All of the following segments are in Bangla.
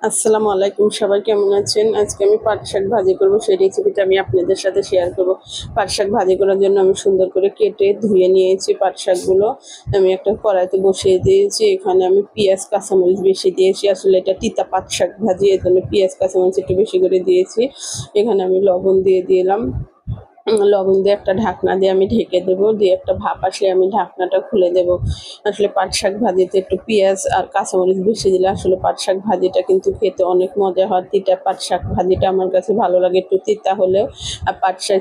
আসসালামু আলাইকুম, সবাই কেমন আছেন? আজকে আমি পাট শাক ভাজি করব, সেই রেসিপিটা আমি আপনাদের সাথে শেয়ার করব। পাট শাক ভাজি করার জন্য আমি সুন্দর করে কেটে ধুয়ে নিয়েছি পাট শাকগুলো। আমি একটা কড়াইতে বসিয়ে দিয়েছি। এখানে আমি পেঁয়াজ কাঁচামরিচ বেশি দিয়েছি, আসলে এটা তিতা পাট শাক ভাজি, এর জন্য পেঁয়াজ কাঁচামরিচ একটু বেশি করে দিয়েছি। এখানে আমি লবণ দিয়ে দিলাম। লবণ দিয়ে একটা ঢাকনা দিয়ে আমি ঢেকে দেবো, দিয়ে একটা ভাপ আসলে আমি ঢাকনাটা খুলে দেবো। আসলে পাট শাক ভাজিতে একটু পেঁয়াজ আর কাঁচামরিচ বেশি দিলে আসলে পাট শাক ভাজিটা কিন্তু খেতে অনেক মজা হয়। তিতা পাট শাক ভাজিটা আমার কাছে ভালো লাগে একটু তিতা হলেও। আর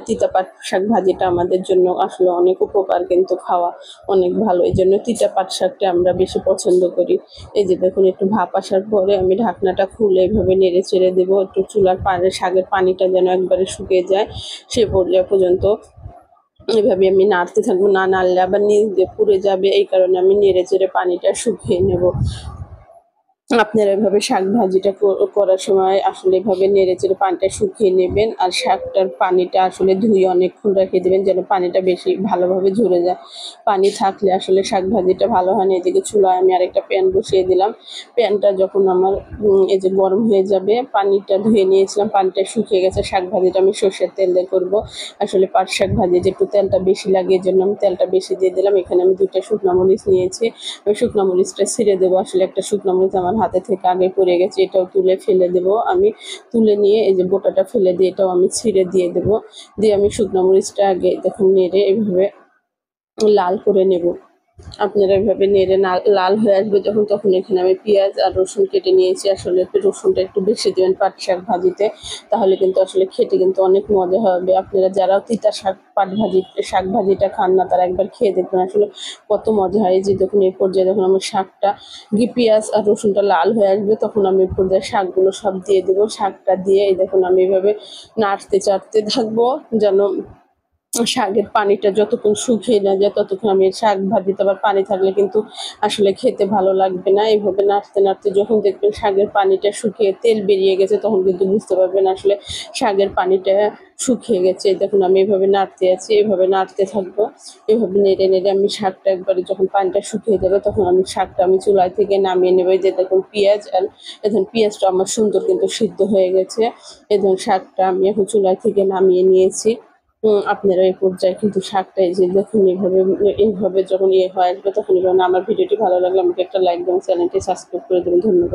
তিতা পাট শাক ভাজিটা আমাদের জন্য আসলে অনেক উপকার, কিন্তু খাওয়া অনেক ভালো, এই জন্য তিতা পাট শাকটা আমরা বেশি পছন্দ করি। এই যে দেখুন, একটু ভাপ আসার পরে আমি ঢাকনাটা খুলে এভাবে নেড়ে চেড়ে দেবো, একটু চুলার শাকের পানিটা যেন একবারে শুকিয়ে যায় সে পর্যায়ে পর্যন্ত এভাবে আমি নাড়তে থাকবো। না নাড়লে আবার নিচ দিয়ে পুড়ে যাবে, এই কারণে আমি নেড়ে চেড়ে পানিটা শুকিয়ে নেব। আপনারা এভাবে শাক ভাজিটা করার সময় আসলে এভাবে নেড়েচেড়ে পানিটা শুকিয়ে নেবেন, আর শাকটার পানিটা আসলে ধুয়ে অনেকক্ষণ রেখে দেবেন যেন পানিটা বেশি ভালোভাবে ঝরে যায়। পানি থাকলে আসলে শাক ভাজিটা ভালো হয় না। এদিকে চুলায় আমি আরেকটা প্যান বসিয়ে দিলাম। প্যানটা যখন আমার এই যে গরম হয়ে যাবে, পানিটা ধুয়ে নিয়েছিলাম, পানিটা শুকিয়ে গেছে। শাক ভাজিটা আমি সর্ষের তেল দিয়ে করবো। আসলে পাট শাক ভাজি যে একটু তেলটা বেশি লাগে, এই জন্য আমি তেলটা বেশি দিয়ে দিলাম। এখানে আমি 2টা শুকনো মরিচ নিয়েছি, আমি শুকনো মরিচটা ছিঁড়ে দেবো। আসলে একটা শুকনো মরিচ আমার হাতে থেকে আগে পড়ে গেছে, এটাও তুলে ফেলে দেবো। আমি তুলে নিয়ে এই যে বোটাটা ফেলে দিয়ে এটাও আমি ছিঁড়ে দিয়ে দেবো। দিয়ে আমি শুকনো মরিচটা আগে দেখুন নেড়ে এভাবে লাল করে নেব। আপনারা এভাবে নেড়ে লাল হয়ে আসবে যখন, তখন এখানে আমি পেঁয়াজ আর রসুন কেটে নিয়েছি। আসলে রসুনটা একটু বেশি দেবেন পাট শাক ভাজিতে, তাহলে কিন্তু আসলে খেতে কিন্তু অনেক মজা হবে। আপনারা যারা তিতা শাক ভাজিটা খান না, তারা একবার খেয়ে দেখবেন আসলে কত মজা হয়। এই যে দেখুন, এই পর্যায়ে যখন আমার শাকটা পেঁয়াজ আর রসুনটা লাল হয়ে আসবে, তখন আমি এই পর্যায়ে শাকগুলো সব দিয়ে দেবো। শাকটা দিয়ে এই দেখুন আমি এভাবে নাড়তে চাড়তে থাকবো যেন শাকের পানিটা যতক্ষণ শুকিয়ে না যায় ততক্ষণ আমি শাক ভাজিতে আবার পানি থাকলে কিন্তু আসলে খেতে ভালো লাগবে না। এইভাবে নাড়তে নাড়তে যখন দেখবেন শাকের পানিটা শুকিয়ে তেল বেরিয়ে গেছে, তখন কিন্তু বুঝতে পারবেন আসলে শাকের পানিটা শুকিয়ে গেছে। দেখুন আমি এভাবে নাড়তে আছি, এভাবে নাড়তে থাকবো। এভাবে নেড়ে নেড়ে আমি শাকটা একবারে যখন পানিটা শুকিয়ে যাবে, তখন আমি শাকটা চুলায় থেকে নামিয়ে নেবো। এই যে দেখুন পেঁয়াজ আর এখন পেঁয়াজটা আমার সুন্দর কিন্তু সিদ্ধ হয়ে গেছে। এই ধরুন শাকটা আমি এখন চুলায় থেকে নামিয়ে নিয়েছি। আপনারা এই পর্যায়ে কিন্তু শাকটা এই যে দেখুন এইভাবে যখন হয়ে আসবে, তখন আমার ভিডিওটি ভালো লাগলে আমাকে একটা লাইক দেবেন, চ্যানেলটি সাবস্ক্রাইব করে দেবেন। ধন্যবাদ।